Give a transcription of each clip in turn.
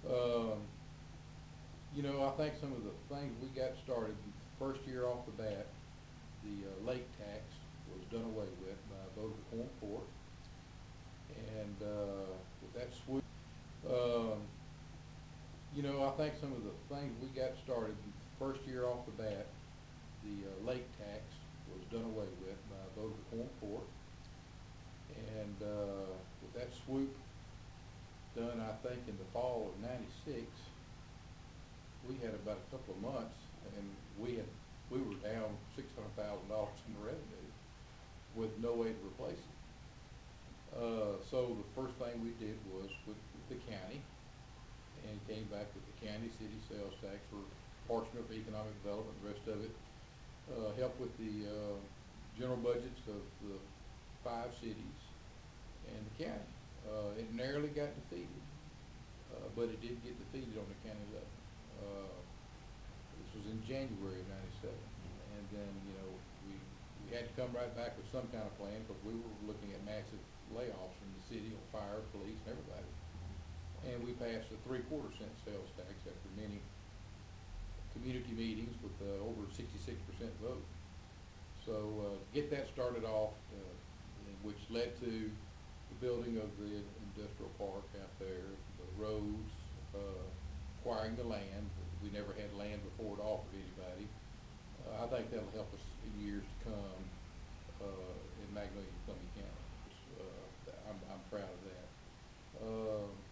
Um, I think some of the things we got started, first year off the bat, the lake tax was done away with by a vote of the Corn Court. And with that swoop, um, I think some of the things we got started, first year off the bat, the lake tax was done away with by a vote of the Corn Court. And with that swoop done, I think, in the fall of '96, we had about a couple of months, and we were down $600,000 in revenue with no way to replace it. So the first thing we did was with the county, and came back with the county city sales tax for portion of economic development, the rest of it helped with the general budgets of the 5 cities and the county. It narrowly got defeated, but it did get defeated on the county level. This was in January of '97, and then we had to come right back with some kind of plan, because we were looking at massive layoffs in the city on fire, police, and everybody. And we passed a 3/4 cent sales tax after many community meetings with over 66% vote. So get that started off, which led to the building of the industrial park out there, the roads, acquiring the land. We never had land before to offer to anybody. I think that'll help us in years to come in Magnolia and Columbia County. I'm proud of that.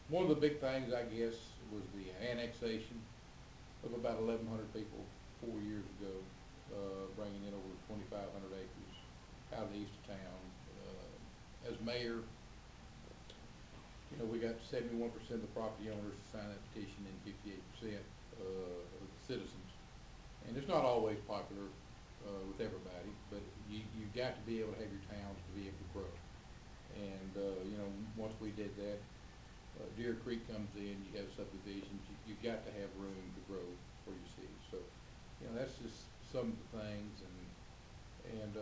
One of the big things, I guess, was the annexation of about 1,100 people 4 years ago, bringing in over 2,500 acres out of the east of town. As mayor, we got 71% of the property owners to sign that petition and 58% of the citizens. And it's not always popular with everybody, but you've got to be able to have your towns to be able to grow. And once we did that, Deer Creek comes in, you have subdivisions, you've got to have room to grow for your city. So, that's just some of the things, and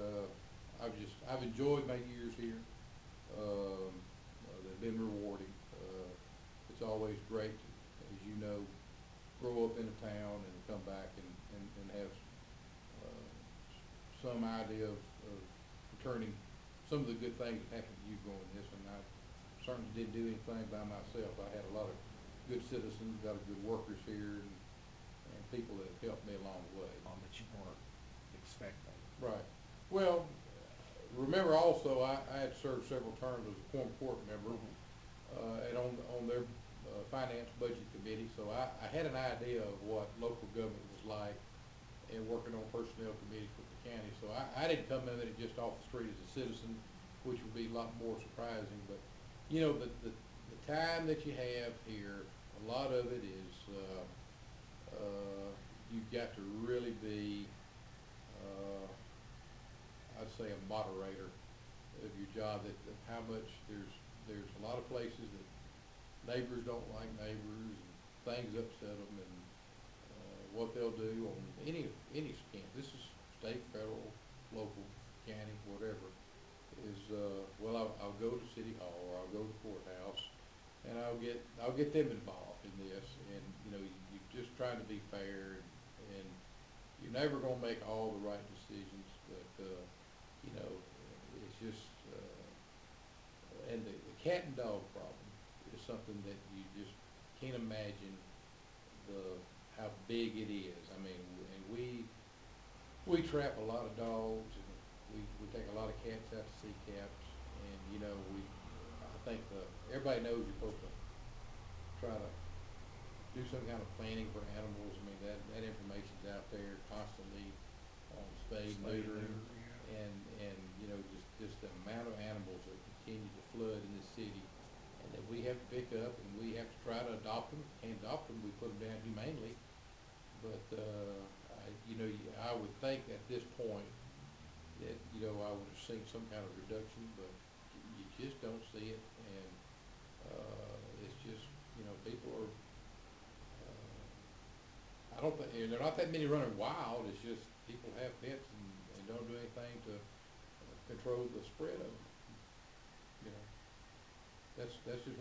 I've enjoyed my years here. They've been rewarding. It's always great, as you know, grow up in a town and come back and have some idea of returning some of the good things that happened to you growing this. And I certainly didn't do anything by myself. I had a lot of good citizens, got good workers here, and people that have helped me along the way. That you weren't expecting. Right. Well, remember also, I had served several terms as a Corn Court member, and on their finance budget committee, so I had an idea of what local government was like, and working on personnel committees with the county. So I didn't come in it just off the street as a citizen, which would be a lot more surprising. But the time that you have here, a lot of it is you've got to really be, I'd say, a moderator of your job. That how much there's a lot of places that neighbors don't like neighbors, and things upset them, and what they'll do on any scam. This is state, federal, local, county, whatever. Is well, I'll go to City Hall, or I'll go to the courthouse, and I'll get them involved in this. And you're just trying to be fair, and you're never gonna make all the right decisions, but it's just and the cat and dog problem is something that you just can't imagine how big it is. I mean, and we trap a lot of dogs, and we take a lot of cats out to sea caps, and I think everybody knows you're supposed to try to do some kind of planning for animals. I mean, that information's out there constantly on spade, neuter, yeah. and just the amount of animals that continue to flood in this city, and that we have to pick up, and we have to try to adopt them. If we can't adopt them, we put them down humanely. But I would think at this point that I would have seen some kind of reduction, but you just don't see it. And it's just people are. I don't think there are not that many running wild. It's just people have pets and don't do anything to control the spread of them. That's just